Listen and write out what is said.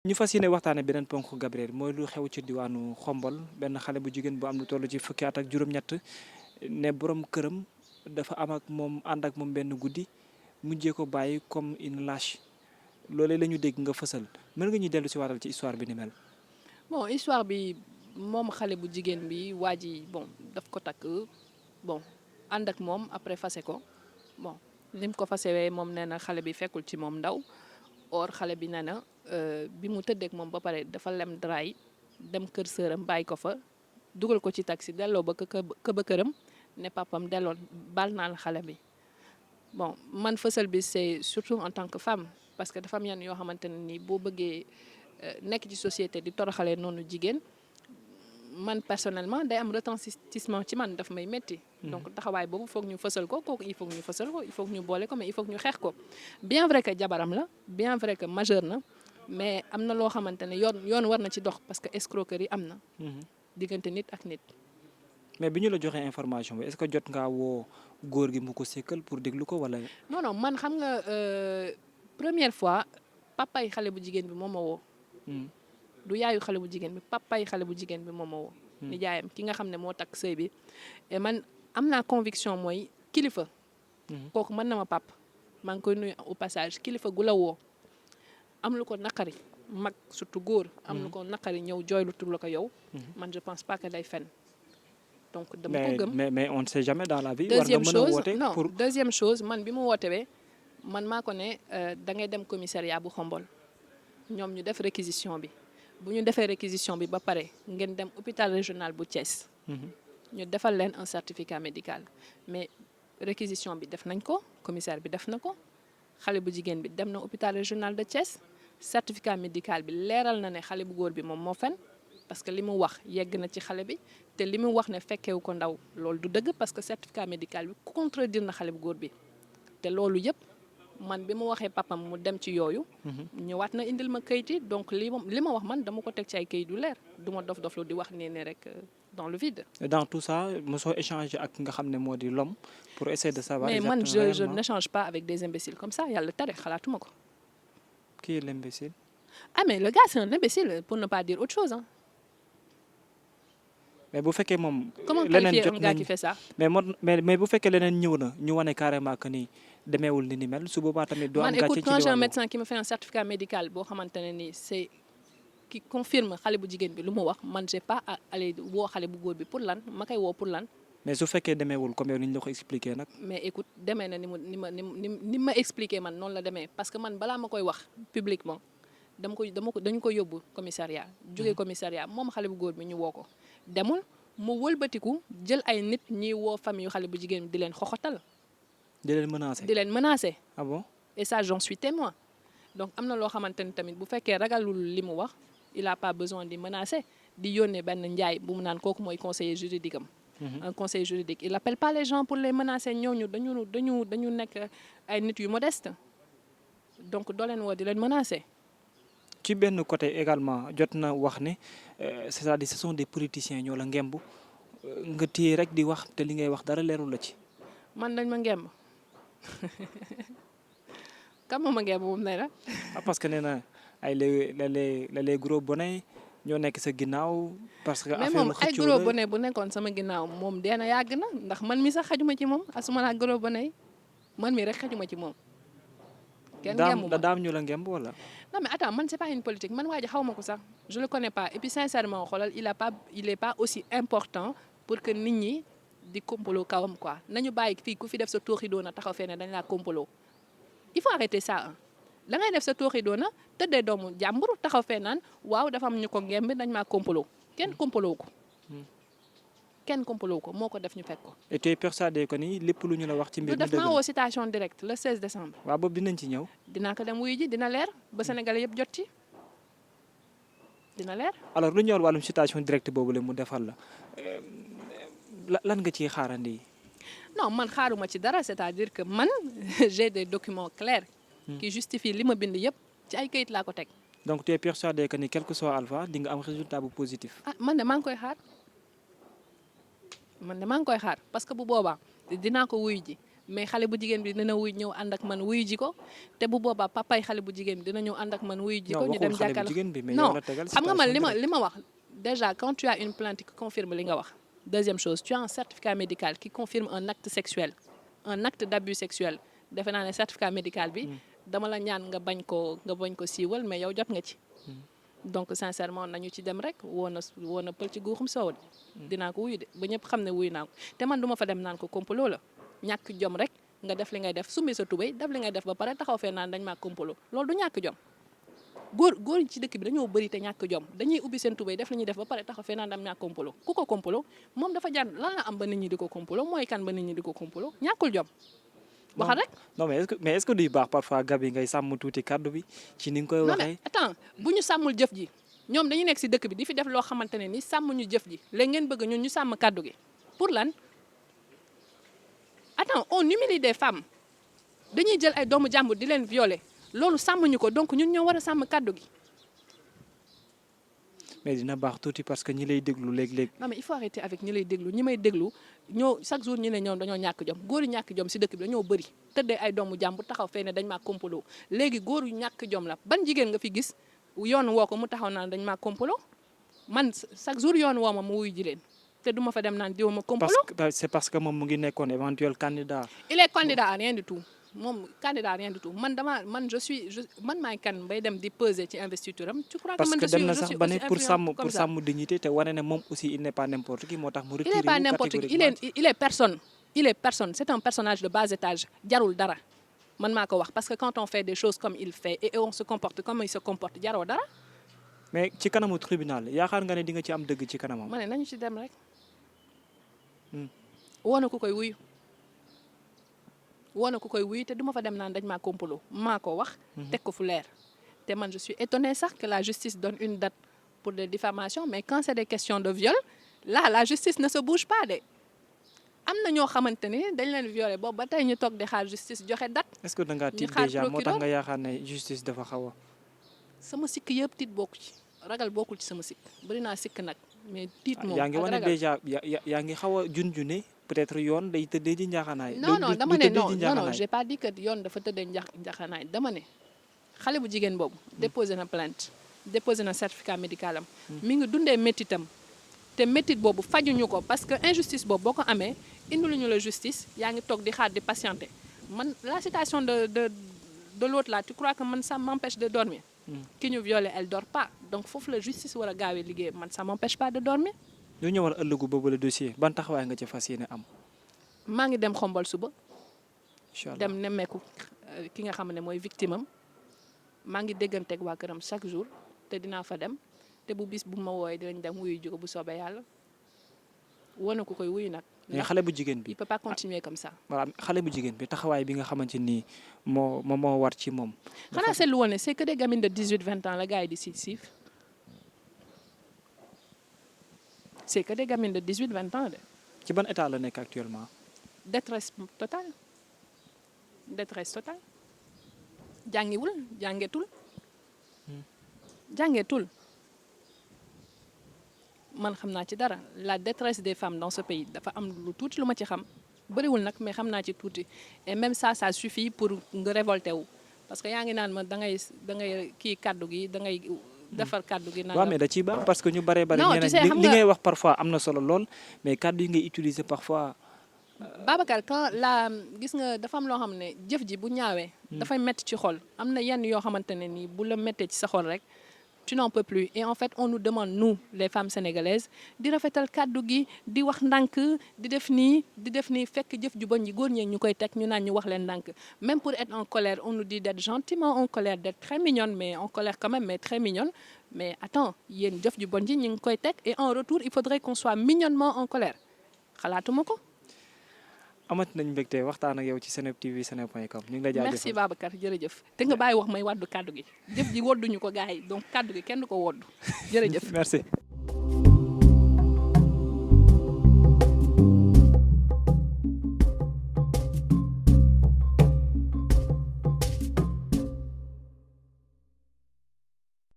ñu fas yéene waxtaane beneen ponk Gabriel mooy lu xew ci diwaanu Xombol benn xale bu jigéen bu am lu toll ci fukki at ak juróom-ñett ne borom këram dafa am ak moom ànd ak moom benn guddi mujjee ko bàyyi comme une lâche loolee la ñu dégg nga fësal mën nga ñu dellu si waatal ci histoire bi ni mel. bon histoire bi moom xale bu jigéen bi waa ji bon daf ko takk bon ànd ak moom après fase ko bon lim ko fasewee moom nee na xale bi fekkul ci moom ndaw or xale bi nee na bi mu tëddeek moom ba pare dafa lem dray dem kër sëram bàyyi ko fa dugal ko ci taxi delloo ba ba këram ne papam delloo baal naa la xale bi bon man fësal bi c'est surtout en tant que femme parce que dafa am yenn yoo xamante ne ni boo bëggee nekk ci société di toroxalee noonu jigéen man personnellement day am retentissement ci man daf may métti. donc taxawaay boobu foog ñu fësal ko kooku il faut ñu fësal ko il faut ñu boole ko mais il faut ñu xeex ko bien vrai que jabaram la bien vrai que majeur na mais am na loo xamante ne yoon war na ci dox parce que escroquerie am na. diggante nit ak nit. mais bi ñu la joxee information bi est-ce que jot ngaa woo góor gi mu ko sekkal pour déglu ko wala. non man xam nga première fois papay xale bu jigéen bi moo ma woo. du yaayu xale bu jigéen bi papay xale bu jigéen bi moo ma woo. ni jaayam ki nga xam ne moo takk sëy bi et man am naa conviction mooy kilifa. kooku mën na ma pap maa ngi koy nuyu au passage kilifa gu la woo am lu ko naqari mag surtout góor. am lu ko naqari ñëw jooylu tur la ko yow. man je pense pas que day fen donc dama ko gëm mais on ne sait jamais dans la vie. war nga mën a woote pour deuxième chose man bi mu wootewee man maa ko ne da ngay dem commissariat bu Xombol ñoom ñu def réquisition bi bu ñu defee réquisition bi ba pare ngeen dem hôpital régional bu Thiès. ñu defal leen un certificat médical mais réquisition bi def nañ ko commissaire bi def na ko xale bu jigéen bi dem na hôpital régional de Thiès certificat médical bi leeral na ne xale bu góor bi moom moo fen parce que li mu wax yegg na ci xale bi te li mu wax ne fekkewu ko ndaw loolu du dëgg parce que certificat médical bi contredire na xale bu góor bi te loolu yëpp man bi mu waxee papam mu dem ci yooyu. ñëwaat na indil ma kayit yi donc li ma wax man dama ko teg ci ay kayit yu leer du ma dof lu di wax nee ne rek dans le vide. dans tout ça mosoo échanger ak nga xam ne moo di l'homme pour essayer de savoir. mais man je n'échange pas avec des imbéciles comme ça yàlla tere xalaatuma ko. qui est l'imbécile? ah mais le gars c'est un imbécile pour ne pas dire autre chose hein. mais bu fekkee moom. comment leneen qualifier jot un gars nañ qui fait ça. mais bu fekkee leneen ñëw na ñu wane carrément que ni demeewul ni mel su boobaa tamit. doo am man gàcce écoute ci quand j'ai un wàllu. médecin qui me fait un certificat médical boo xamante ne nii c'est qui confirme xale bu jigéen bi lu mu wax man j'ai pas à aller woo xale bu góor bi pour lan ma koy woo pour lan. mais su fekkee demeewul comme yow ni ñu la ko expliqué nag. mais écoute demee na ni ma expliqué man noonu la demee parce que man balaa ma koy wax publiquement dañu ko yóbbu commissariat jógee commissariat moom xale bu góor bi ñu woo ko demul mu wëlbatiku jël ay nit ñiy woo famille yu xale bu jigéen bi di leen xoxotal di leen menacer. ah bon. et ça j'en suis témoin donc am na loo xamante ni tamit bu fekkee ragalul li mu wax il a pas besoin di menacer di yónnee benn njaay bu mu naan kooku mooy conseiller juridique am. un conseiller juridique il appelle pas les gens pour les menacer ñooñu dañu nekk ay nit yu modeste donc doo leen woo di leen menacer. ci benn côté également jot na wax ne c'est-à-dire ce sont des politiciens ñoo la ngemb nga téye rek di wax te li ngay wax dara leerul la ci. man dañ ma ngemb kam ma ngemb moom nee na. parce que nee na ay les gros bonnets ñoo nekk sa ginnaaw. parce que mais affaire moom ay gros bonnet bu nekkoon sama ginnaaw moom dee na yàgg na ndax man mi sax xajuma ci moom asuma laa gros bonnet yi man mi rek xajuma ci moom. kenn ngemb ma daam ñu la ngemb wala. non mais attends man c'est pas une politique man waa ji xaw ma ko sax je le connais pas et puis sincèrement xoolal il est pas aussi important pour que nit ñi di complot kawam quoi nañu bàyyi fii ku fi def sa tooxi doona taxaw fee ne dañ laa complot il faut arrêter ça hein. da ngay def sa tooxi doona tëddee doomu jàmbur taxaw fee naan waaw dafa am ñu ko ngemb dañ maa complot kenn complot ko kenn complot ko moo ko def ñu fekk ko. et tu es persuadé que ni lépp lu ñu la wax ci mbir mi du def maa woo citation directe le 16 décembre. waaw boobu dinañ ci ñëw. dinaa ko dem wuyu ji dina leer ba Sénégalais yëpp jot ci dina leer. alors lu ñëwal wàllum citation directe boobu la mu defal la lan nga ciy xaarandi. non man xaaruma ci dara c'est-à-dire que man j'ai des documents clairs. qui justifient li ma bind yëpp ci ay kayit laa ko teg. donc tu es persuadé que ni quel que soit alpha di nga am résultat bu positif. ah man de maa ngi koy xaar parce que bu boobaa dinaa ko wuyu ji mais xale bu jigéen bi dina wuy ñëw ànd ak man wuyu ji ko te bu boobaa papay xale bu jigéen bi dina ñëw ànd ak man wuyu ji ko. ñu dem jàkkaarloo non xam nga man li ma wax déjà quand tu as une plainte qui confirme li nga wax. Deuxième chose, tu as un certificat médical qui confirme un acte sexuel un acte d'abus sexuel defe naa ne certificat médical bi dama la ñaan nga bañ ko siiwal mais yow jot nga ci. Donc sincèrement nañu ci dem rek woo na pël ci guuxum soow de dinaa ko wuyu de ba ñëpp xam ne wuyu naa ko te man duma fa dem naan ko complot la ñàkk jom rek nga def li ngay def summi sa tubéy def li ngay def ba pare taxaw fee naan dañ maa complot loolu du ñàkk jom. góor yi ci dëkk bi dañoo bëri te ñàkk jom dañuy ubbi seen tubéy def li ñuy def ba pare taxaw fee naan dam ñàkk complot ku ko complot moom dafa jar lan la am ba nit ñi di ko complot mooy kan ba nit ñi di ko complot ñàkkul jom. waxal rek non mais est-ce que duy baax parfois Gaby ngay sàmm tuuti kàddu bi ci ni nga koy waxee. non mais attends bu ñu sàmmul jëf ji ñoom dañu nekk si dëkk bi di fi def loo xamante ne ni sàmm ñu jëf ji léegi ngeen bëgg ñun ñu sàmm kàddu gi pour lan. attends on humilie des femmes dañuy jël ay doomu jàmbur di leen violer loolu sàmmuñu ko donc ñun ñoo war a sàmm kàddu gi. mais dina baax tuuti parce que ñi lay déglu léeg-léeg. non mais il faut arrêter avec ñi lay déglu ñi may déglu ñoo chaque jour ñu ne ñoom dañoo ñàkk jom góor yu ñàkk jom si dëkk bi dañoo bëri tëddee ay doomu jàmbur taxaw fee ne dañ maa complot léegi góor yu ñàkk jom la ban jigéen nga fi gis yoon woo ko mu taxaw naan dañ maa complot man chaque jour yoon woo ma mu wuyu ji leen te duma fa dem naan diw ma complot. c'est parce que moom mu ngi nekkoon éventuel candidat. il est candidat à rien du tout. moom candidat rien du tout man maay kan bay dem di peser ci investiture am. tu crois que man je suis parce que dem na sax ba ne pour sàmm dignité te wane ne moom aussi il n'est pas n'importe qui moo tax mu retiré. il n'est pas n'importe qui il est personne c'est un personnage de bas étage jarul dara man maa ko wax parce que quand on fait des choses comme il fait et on se comporte comme il se comporte jaroo dara. mais ci kanamu tribunal yaakaar nga ne di nga ci am dëgg ci kanamam. ma ne nañu ci dem rek. woo na ku koy wuyu. woona ku koy wuyu te duma fa dem naan dañ maa complot maa ko wax teg ko fu leer te man je suis étonnée sax que la justice donne une date pour des diffamations mais quand c'est des questions de viol là la justice ne se bouge pas de am na ñoo xamante ni dañ leen violé boobu ba tey ñu toog di xaar justice joxe date. est-ce que da ngaa tiit déjà moo tax nga yaakaar ne justice dafa xaw a. sama sikk yëpp tiit bokku ci ragal bokkul ci sama sikk bëri naa sikk nag mais tiit moom yaa ngi wane déjà yaa ngi xaw a junjune peut-être yoon day tëddee ji njaaxanaay. non dama ne non j'ai pas dit que yoon dafa tëddee njaaxanaay dama ne xale bu jigéen boobu déposé na plainte déposé na certificat médical am mi ngi dundee méttitam te méttit boobu fajuñu ko parce que injustice boobu boo ko amee indiluñu la justice yaa ngi toog di xaar di patienter man la citation de l'autre là tu crois que man ça m'empêche de dormir. ki ñu violé elle dort pas donc foofu la justice war a gaawee liggéey man ça m'empêche pas de dormir. ñoo ñëwal ëllëgu boobu le dossier ban taxawaay nga ci fas yéene am. maa ngi dem xombal suba. incha allah dem nemmeeku ki nga xam ne mooy victime am maa ngi dégganteeg waa këram chaque jour te dinaa fa dem te bu bis bu ma wooyee dinañ dem wuyu jóge bu soobee yàlla woo na ku koy wuyu nag. mais xale bu jigéen bi il peut pas continuer comme ça. voilà xale bu jigéen bi taxawaay bi nga xamante ni moo war ci moom. xanaa seetlu woon ne c'est que des gamines de 18-20 ans la gars yi di siif. c'est que des gamines de 18-20 ans de. ci ban état la nekk actuellement. détresse totale jàngiwul jàngeetul man xam naa ci dara la détresse des femmes dans ce pays dafa am lu tuuti lu ma ci xam bëriwul nag mais xam naa ci tuuti et même ça suffit pour nga révolter wu parce que yaa ngi naan ma da ngay kii kaddu gi da ngay. defar kaddu gi naan waaw mais da ciy baax parce que ñu baree bari. non tu sais xam nga li ngay wax parfois am na solo lool mais kaddu yi ngay utiliser parfois. Babacar quand gis nga dafa am loo xam ne jëf ji bu ñaawee. dafay métti ci xol am na yenn yoo xamante ne nii bu la méttee ci sa xol rek tu n'en peux plus et en fait on nous demande nous les femmes sénégalaises di rafetal kaddu gi di wax ndànk di def nii fekk jëf ju bon ji góor ñi ñu koy teg ñu naan ñu wax leen ndànk même pour être en colère on nous dit d'être gentiment en colère d'être très mignonne mais en colère quand même mais très mignonne mais attends yéen jëf ju bon ji ñu ngi koy teg et en retour il faudrait qu'on soit mignonnement en colère xalaatuma ko. amati nañ mbégte waxtaan ak yow ci Seneweb TV seneweb.com ñu ngi lay jaajëfal. merci Babacar jërëjëf te nga bàyyi wax may wàddu kaddu gi jëf ji wodduñu ko gars yi donc kaddu gi kenn du ko woddu jërëjëf. merci.